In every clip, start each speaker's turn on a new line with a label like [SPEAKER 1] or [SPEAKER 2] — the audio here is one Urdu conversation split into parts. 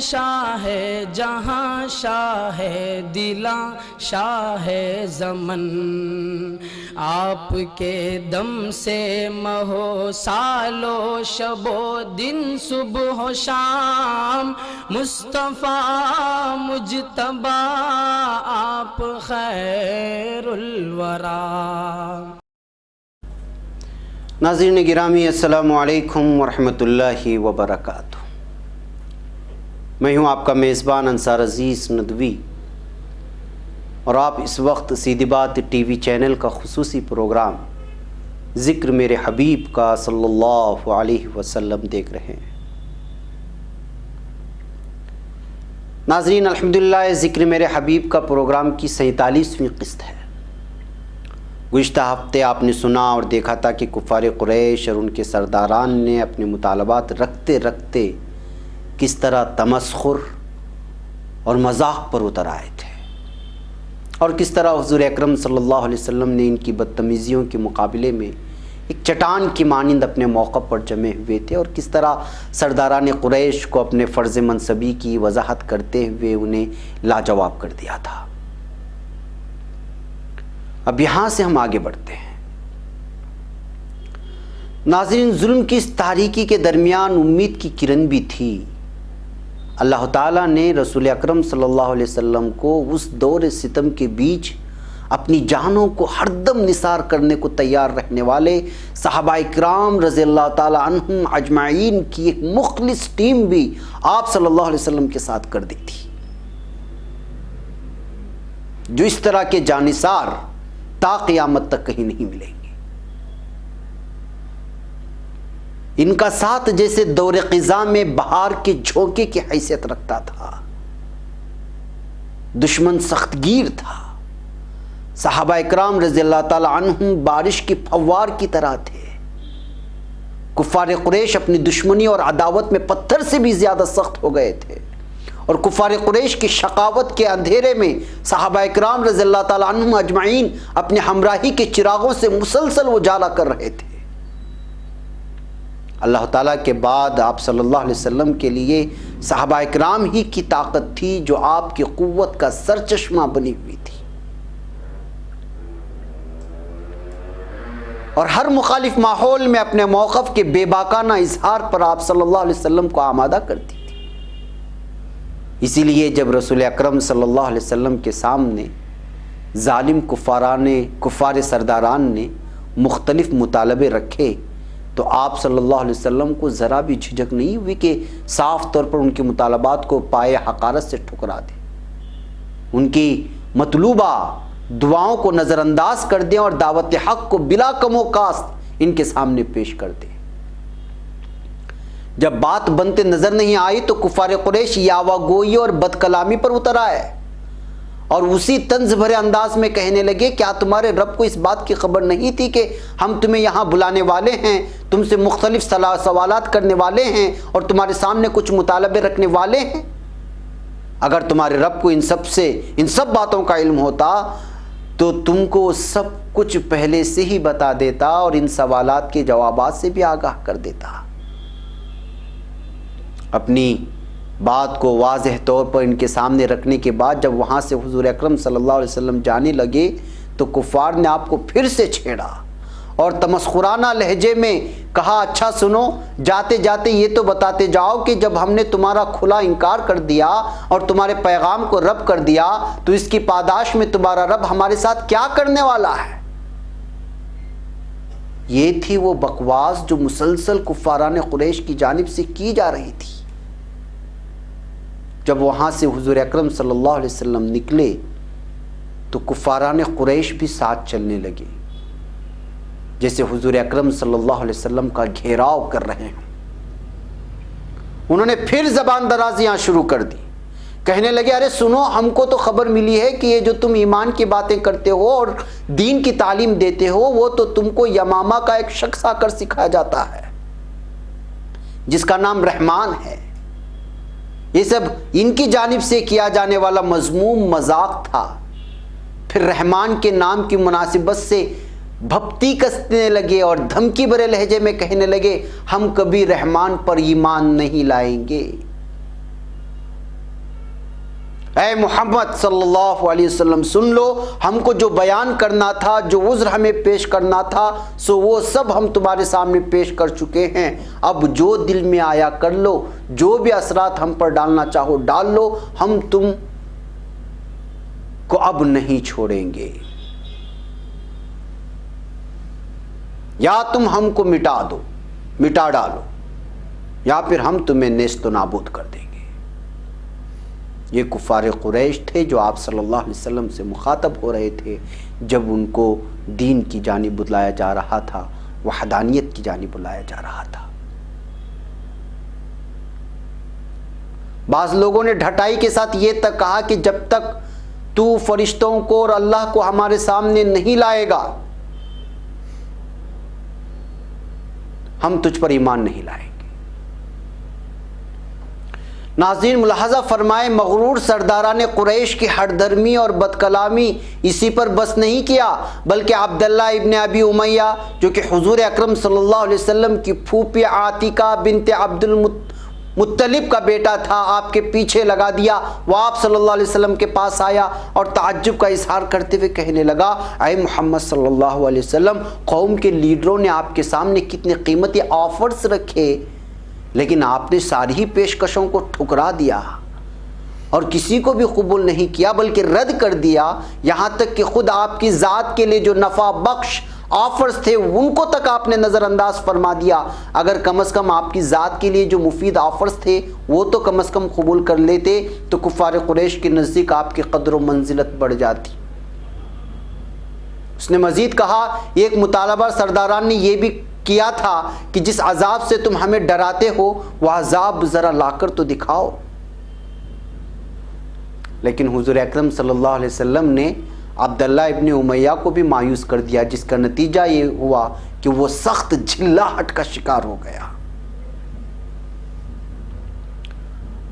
[SPEAKER 1] شاہ جہاں شاہ دلاں شاہ زمن، آپ کے دم سے مہو سالو شب و دن صبح و شام، مصطفیٰ مجتبیٰ آپ خیر الورا۔
[SPEAKER 2] ناظرین گرامی، السلام علیکم ورحمۃ اللہ وبرکاتہ۔ میں ہوں آپ کا میزبان انصار عزیز ندوی، اور آپ اس وقت سیدھی بات ٹی وی چینل کا خصوصی پروگرام ذکر میرے حبیب کا صلی اللہ علیہ وسلم دیکھ رہے ہیں۔ ناظرین، الحمدللہ ذکر میرے حبیب کا پروگرام کی 47ویں قسط ہے۔ گزشتہ ہفتے آپ نے سنا اور دیکھا تھا کہ کفار قریش اور ان کے سرداران نے اپنے مطالبات رکھتے رکھتے کس طرح تمسخر اور مذاق پر اتر آئے تھے، اور کس طرح حضور اکرم صلی اللہ علیہ وسلم نے ان کی بدتمیزیوں کے مقابلے میں ایک چٹان کی مانند اپنے موقع پر جمے ہوئے تھے، اور کس طرح سرداران قریش کو اپنے فرض منصبی کی وضاحت کرتے ہوئے انہیں لاجواب کر دیا تھا۔ اب یہاں سے ہم آگے بڑھتے ہیں۔ ناظرین، ظلم کی اس تاریکی کے درمیان امید کی کرن بھی تھی۔ اللہ تعالیٰ نے رسول اکرم صلی اللہ علیہ وسلم کو اس دور ستم کے بیچ اپنی جانوں کو ہر دم نثار کرنے کو تیار رہنے والے صحابہ کرام رضی اللہ تعالیٰ عنہم اجمعین کی ایک مخلص ٹیم بھی آپ صلی اللہ علیہ وسلم کے ساتھ کر دی تھی، جو اس طرح کے جانثار تا قیامت تک کہیں نہیں ملیں گے۔ ان کا ساتھ جیسے دور قضاء میں بہار کے جھونکے کی حیثیت رکھتا تھا۔ دشمن سخت گیر تھا، صحابہ اکرام رضی اللہ تعالی عنہم بارش کی پھوار کی طرح تھے۔ کفار قریش اپنی دشمنی اور عداوت میں پتھر سے بھی زیادہ سخت ہو گئے تھے، اور کفار قریش کی شقاوت کے اندھیرے میں صحابہ اکرام رضی اللہ تعالی عنہم اجمعین اپنے ہمراہی کے چراغوں سے مسلسل اجالا کر رہے تھے۔ اللہ تعالیٰ کے بعد آپ صلی اللہ علیہ وسلم کے لیے صحابہ اکرام ہی کی طاقت تھی جو آپ کی قوت کا سرچشمہ بنی ہوئی تھی، اور ہر مخالف ماحول میں اپنے موقف کے بے باکانہ اظہار پر آپ صلی اللہ علیہ وسلم کو آمادہ کرتی تھی۔ اسی لیے جب رسول اکرم صلی اللہ علیہ وسلم کے سامنے ظالم کفار سرداران نے مختلف مطالبے رکھے تو آپ صلی اللہ علیہ وسلم کو ذرا بھی جھجک نہیں ہوئی کہ صاف طور پر ان کے مطالبات کو پائے حقارت سے ٹھکرا دیں، ان کی مطلوبہ دعاؤں کو نظر انداز کر دیں، اور دعوت حق کو بلا کم و کاست ان کے سامنے پیش کر دیں۔ جب بات بنتے نظر نہیں آئی تو کفار قریش یاوہ گوئی اور بد کلامی پر اتر آئے، اور اسی طنز بھرے انداز میں کہنے لگے، کیا تمہارے رب کو اس بات کی خبر نہیں تھی کہ ہم تمہیں یہاں بلانے والے ہیں، تم سے مختلف سوالات کرنے والے ہیں، اور تمہارے سامنے کچھ مطالبے رکھنے والے ہیں؟ اگر تمہارے رب کو ان سب باتوں کا علم ہوتا تو تم کو سب کچھ پہلے سے ہی بتا دیتا، اور ان سوالات کے جوابات سے بھی آگاہ کر دیتا۔ اپنی بات کو واضح طور پر ان کے سامنے رکھنے کے بعد جب وہاں سے حضور اکرم صلی اللہ علیہ وسلم جانے لگے تو کفار نے آپ کو پھر سے چھیڑا اور تمسخرانہ لہجے میں کہا، اچھا سنو، جاتے جاتے یہ تو بتاتے جاؤ کہ جب ہم نے تمہارا کھلا انکار کر دیا اور تمہارے پیغام کو رد کر دیا تو اس کی پاداش میں تمہارا رب ہمارے ساتھ کیا کرنے والا ہے؟ یہ تھی وہ بکواس جو مسلسل کفاران قریش کی جانب سے کی جا رہی تھی۔ جب وہاں سے حضور اکرم صلی اللہ علیہ وسلم نکلے تو کفاران قریش بھی ساتھ چلنے لگے، جیسے حضور اکرم صلی اللہ علیہ وسلم کا گھیراؤ کر رہے ہیں۔ انہوں نے پھر زبان درازیاں شروع کر دی، کہنے لگے، ارے سنو، ہم کو تو خبر ملی ہے کہ یہ جو تم ایمان کی باتیں کرتے ہو اور دین کی تعلیم دیتے ہو وہ تو تم کو یمامہ کا ایک شخص آ کر سکھایا جاتا ہے جس کا نام رحمان ہے۔ یہ سب ان کی جانب سے کیا جانے والا مذموم مذاق تھا۔ پھر رحمان کے نام کی مناسبت سے بھپتی کسنے لگے اور دھمکی بھرے لہجے میں کہنے لگے، ہم کبھی رحمان پر ایمان نہیں لائیں گے۔ اے محمد صلی اللہ علیہ وسلم سن لو، ہم کو جو بیان کرنا تھا، جو عذر ہمیں پیش کرنا تھا، سو وہ سب ہم تمہارے سامنے پیش کر چکے ہیں۔ اب جو دل میں آیا کر لو، جو بھی اثرات ہم پر ڈالنا چاہو ڈال لو، ہم تم کو اب نہیں چھوڑیں گے، یا تم ہم کو مٹا ڈالو، یا پھر ہم تمہیں نیست و نابود کر دیں گے۔ یہ کفار قریش تھے جو آپ صلی اللہ علیہ وسلم سے مخاطب ہو رہے تھے جب ان کو دین کی جانب بلایا جا رہا تھا، وحدانیت کی جانب بلایا جا رہا تھا۔ بعض لوگوں نے ڈھٹائی کے ساتھ یہ تک کہا کہ جب تک تو فرشتوں کو اور اللہ کو ہمارے سامنے نہیں لائے گا، ہم تجھ پر ایمان نہیں لائیں گے۔ ناظرین ملاحظہ فرمائے، مغرور سرداران قریش کی ہٹ دھرمی اور بد کلامی اسی پر بس نہیں کیا، بلکہ عبداللہ ابن ابی امیہ جو کہ حضور اکرم صلی اللہ علیہ وسلم کی پھوپھی عاتکہ بنت عبد المطلب کا بیٹا تھا، آپ کے پیچھے لگا دیا۔ وہ آپ صلی اللہ علیہ وسلم کے پاس آیا اور تعجب کا اظہار کرتے ہوئے کہنے لگا، اے محمد صلی اللہ علیہ وسلم، قوم کے لیڈروں نے آپ کے سامنے کتنے قیمتی آفرز رکھے، لیکن آپ نے ساری ہی پیشکشوں کو ٹھکرا دیا اور کسی کو بھی قبول نہیں کیا بلکہ رد کر دیا، یہاں تک کہ خود آپ کی ذات کے لیے جو نفع بخش آفرز تھے ان کو تک آپ نے نظر انداز فرما دیا۔ اگر کم از کم آپ کی ذات کے لیے جو مفید آفرز تھے وہ تو کم از کم قبول کر لیتے تو کفار قریش کے نزدیک آپ کی قدر و منزلت بڑھ جاتی۔ اس نے مزید کہا، ایک مطالبہ سرداران نے یہ بھی کیا تھا کہ جس عذاب سے تم ہمیں ڈراتے ہو وہ عذاب ذرا لا کر تو دکھاؤ، لیکن حضور اکرم صلی اللہ علیہ وسلم نے عبداللہ ابن امیہ کو بھی مایوس کر دیا، جس کا نتیجہ یہ ہوا کہ وہ سخت جھلاہٹ کا شکار ہو گیا۔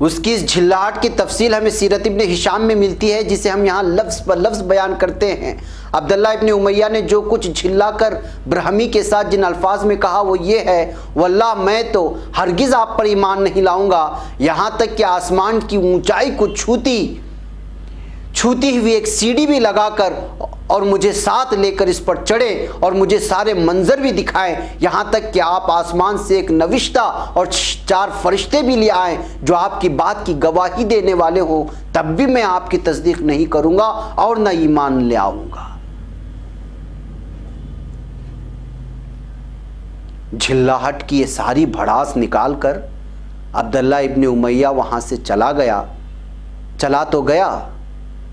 [SPEAKER 2] اس کی اس جھلاہٹ کی تفصیل ہمیں سیرت ابن ہشام میں ملتی ہے، جسے ہم یہاں لفظ پر لفظ بیان کرتے ہیں۔ عبداللہ ابن امیہ نے جو کچھ جھلا کر برہمی کے ساتھ جن الفاظ میں کہا وہ یہ ہے، واللہ میں تو ہرگز آپ پر ایمان نہیں لاؤں گا، یہاں تک کہ آسمان کی اونچائی کو چھوتی ہوئی ایک سیڑھی بھی لگا کر اور مجھے ساتھ لے کر اس پر چڑھے اور مجھے سارے منظر بھی دکھائیں، یہاں تک کہ آپ آسمان سے ایک نوشتہ اور 4 فرشتے بھی لے آئیں جو آپ کی بات کی گواہی دینے والے ہوں، تب بھی میں آپ کی تصدیق نہیں کروں گا اور نہ ایمان لے آؤں گا۔ جھلاہٹ کی یہ ساری بھڑاس نکال کر عبداللہ ابن امیہ وہاں سے چلا تو گیا،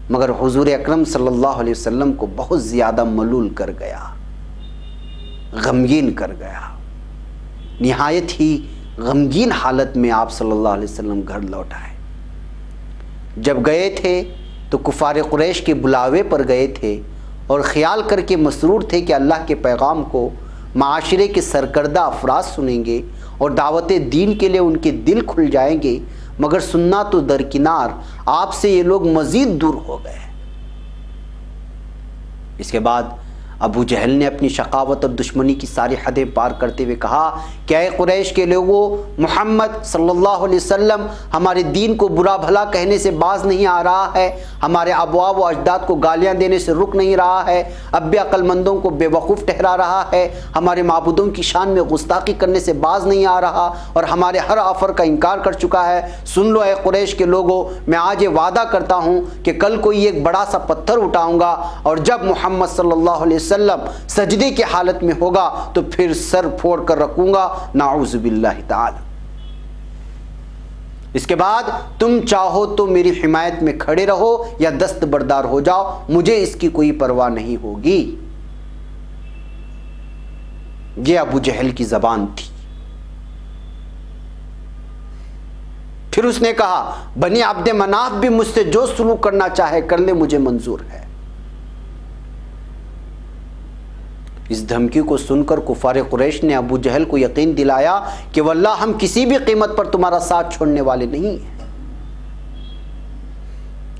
[SPEAKER 2] مگر حضور اکرم صلی اللہ علیہ وسلم کو بہت زیادہ ملول کر گیا، غمگین کر گیا۔ نہایت ہی غمگین حالت میں آپ صلی اللہ علیہ وسلم گھر لوٹ آئے۔ جب گئے تھے تو کفار قریش کے بلاوے پر گئے تھے اور خیال کر کے مسرور تھے کہ اللہ کے پیغام کو معاشرے کے سرکردہ افراد سنیں گے اور دعوت دین کے لیے ان کے دل کھل جائیں گے، مگر سننا تو درکنار، آپ سے یہ لوگ مزید دور ہو گئے۔ اس کے بعد ابو جہل نے اپنی شقاوت اور دشمنی کی ساری حدیں پار کرتے ہوئے کہا کہ اے قریش کے لوگوں، محمد صلی اللہ علیہ وسلم ہمارے دین کو برا بھلا کہنے سے باز نہیں آ رہا ہے، ہمارے آباء و اجداد کو گالیاں دینے سے رک نہیں رہا ہے، اب بھی عقل مندوں کو بے وقوف ٹھہرا رہا ہے، ہمارے معبودوں کی شان میں گستاخی کرنے سے باز نہیں آ رہا اور ہمارے ہر آفر کا انکار کر چکا ہے۔ سن لو اے قریش کے لوگوں، میں آج یہ وعدہ کرتا ہوں کہ کل کوئی ایک بڑا سا پتھر اٹھاؤں گا اور جب محمد صلی اللہ علیہ وسلم سجدے کی حالت میں ہوگا تو پھر سر پھوڑ کر رکھوں گا، نعوذ باللہ تعالی۔ اس کے بعد تم چاہو تو میری حمایت میں کھڑے رہو یا دست بردار ہو جاؤ، مجھے اس کی کوئی پرواہ نہیں ہوگی۔ یہ ابو جہل کی زبان تھی۔ پھر اس نے کہا، بنی عبد مناف بھی مجھ سے جو سلوک کرنا چاہے کر لے، مجھے منظور ہے۔ اس دھمکی کو سن کر کفار قریش نے ابو جہل کو یقین دلایا کہ واللہ ہم کسی بھی قیمت پر تمہارا ساتھ چھوڑنے والے نہیں ہیں۔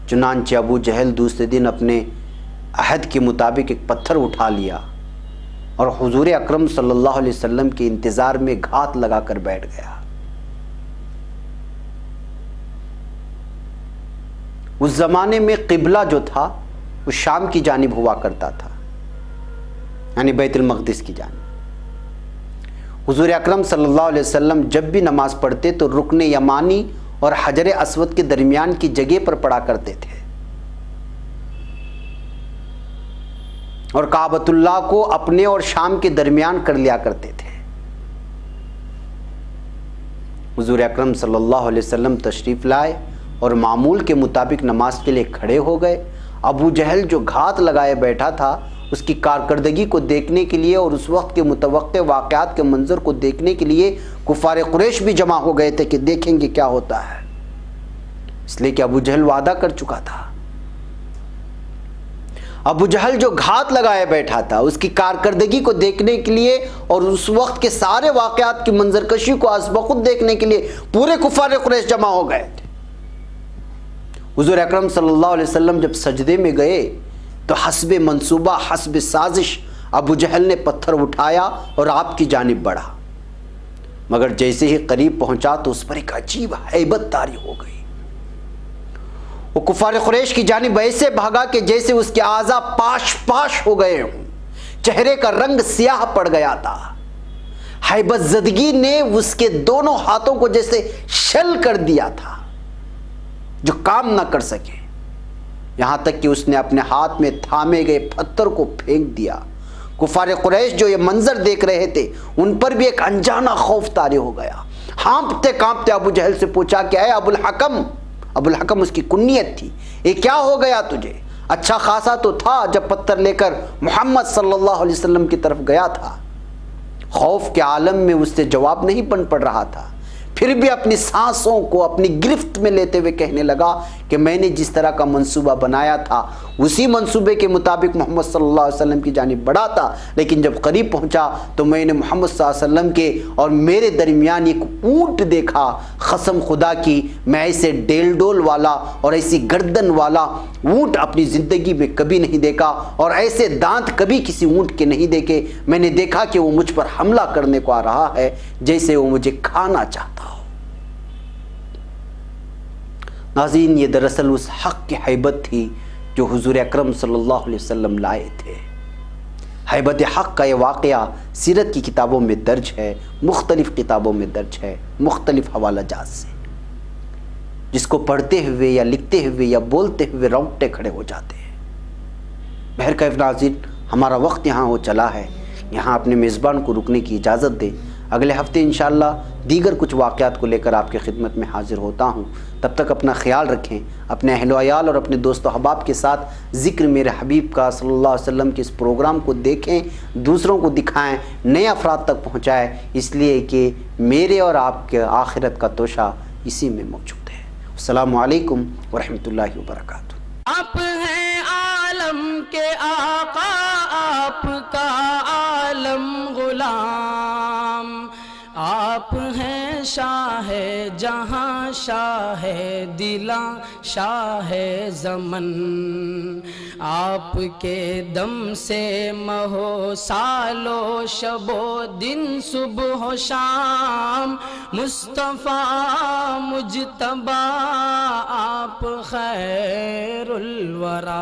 [SPEAKER 2] چنانچہ ابو جہل دوسرے دن اپنے عہد کے مطابق ایک پتھر اٹھا لیا اور حضور اکرم صلی اللہ علیہ وسلم کے انتظار میں گھات لگا کر بیٹھ گیا۔ اس زمانے میں قبلہ جو تھا وہ شام کی جانب ہوا کرتا تھا، یعنی بیت المقدس کی جانب۔ حضور اکرم صلی اللہ علیہ وسلم جب بھی نماز پڑھتے تو رکن یمانی اور حجر اسود کے درمیان کی جگہ پر پڑھا کرتے تھے، اور کعبۃ اللہ کو اپنے اور شام کے درمیان کر لیا کرتے تھے۔ حضور اکرم صلی اللہ علیہ وسلم تشریف لائے اور معمول کے مطابق نماز کے لیے کھڑے ہو گئے۔ ابو جہل جو گھات لگائے بیٹھا تھا، اس کی کارکردگی کو دیکھنے کے لیے اور اس وقت کے متوقع واقعات کے منظر کو دیکھنے کے لیے کفار قریش بھی جمع ہو گئے تھے کہ دیکھیں گے کیا ہوتا ہے، اس لیے کہ ابو جہل وعدہ کر چکا تھا۔ ابو جہل جو گھات لگائے بیٹھا تھا، اس کی کارکردگی کو دیکھنے کے لیے اور اس وقت کے سارے واقعات کی منظر کشی کو از بخود دیکھنے کے لیے پورے کفار قریش جمع ہو گئے تھے۔ حضور اکرم صلی اللہ علیہ وسلم جب سجدے میں گئے تو حسب منصوبہ، حسب سازش ابو جہل نے پتھر اٹھایا اور آپ کی جانب بڑھا، مگر جیسے ہی قریب پہنچا تو اس پر ایک عجیب ہیبت طاری ہو گئی۔ وہ کفار قریش کی جانب ایسے بھاگا کہ جیسے اس کے اعضاء پاش پاش ہو گئے ہوں، چہرے کا رنگ سیاہ پڑ گیا تھا۔ ہیبت زدگی نے اس کے دونوں ہاتھوں کو جیسے شل کر دیا تھا، جو کام نہ کر سکے، یہاں تک کہ اس نے اپنے ہاتھ میں تھامے گئے پتھر کو پھینک دیا۔ کفار قریش جو یہ منظر دیکھ رہے تھے، ان پر بھی ایک انجانہ خوف طاری ہو گیا۔ ہانپتے کانپتے ابو جہل سے پوچھا کہ اے ابو الحکم، ابو الحکم اس کی کنیت تھی، یہ کیا ہو گیا تجھے؟ اچھا خاصا تو تھا جب پتھر لے کر محمد صلی اللہ علیہ وسلم کی طرف گیا تھا۔ خوف کے عالم میں اس سے جواب نہیں بن پڑ رہا تھا، پھر بھی اپنی سانسوں کو اپنی گرفت میں لیتے ہوئے کہنے لگا کہ میں نے جس طرح کا منصوبہ بنایا تھا اسی منصوبے کے مطابق محمد صلی اللہ علیہ وسلم کی جانب بڑھا تھا، لیکن جب قریب پہنچا تو میں نے محمد صلی اللہ علیہ وسلم کے اور میرے درمیان ایک اونٹ دیکھا۔ قسم خدا کی میں ایسے ڈیل ڈول والا اور ایسی گردن والا اونٹ اپنی زندگی میں کبھی نہیں دیکھا، اور ایسے دانت کبھی کسی اونٹ کے نہیں دیکھے۔ میں نے دیکھا کہ وہ مجھ پر حملہ کرنے کو آ رہا ہے، جیسے وہ مجھے کھانا چاہتا ہو۔ ناظرین، یہ دراصل اس حق کی ہیبت تھی جو حضور اکرم صلی اللہ علیہ وسلم لائے تھے۔ ہیبت حق کا یہ واقعہ سیرت کی کتابوں میں درج ہے، مختلف کتابوں میں درج ہے، مختلف حوالہ جات سے، جس کو پڑھتے ہوئے یا لکھتے ہوئے یا بولتے ہوئے رونگٹے کھڑے ہو جاتے ہیں۔ بہرکیف ناظرین، ہمارا وقت یہاں ہو چلا ہے، یہاں اپنے میزبان کو رکنے کی اجازت دیں۔ اگلے ہفتے انشاءاللہ دیگر کچھ واقعات کو لے کر آپ کی خدمت میں حاضر ہوتا ہوں۔ تب تک اپنا خیال رکھیں، اپنے اہل و عیال اور اپنے دوست و احباب کے ساتھ ذکر میرے حبیب کا صلی اللہ علیہ وسلم کے اس پروگرام کو دیکھیں، دوسروں کو دکھائیں، نئے افراد تک پہنچائیں، اس لیے کہ میرے اور آپ کے آخرت کا توشہ اسی میں موجود ہے۔ السلام علیکم ورحمۃ اللہ وبرکاتہ۔
[SPEAKER 1] آپ ہیں عالم کے آقا، آپ کا عالم غلام، آپ ہیں شاہ جہاں، شاہ دلاں، شاہ زمن، آپ کے دم سے مہو سالو شب و دن، صبح و شام، مصطفیٰ مجتبیٰ آپ خیر الورا۔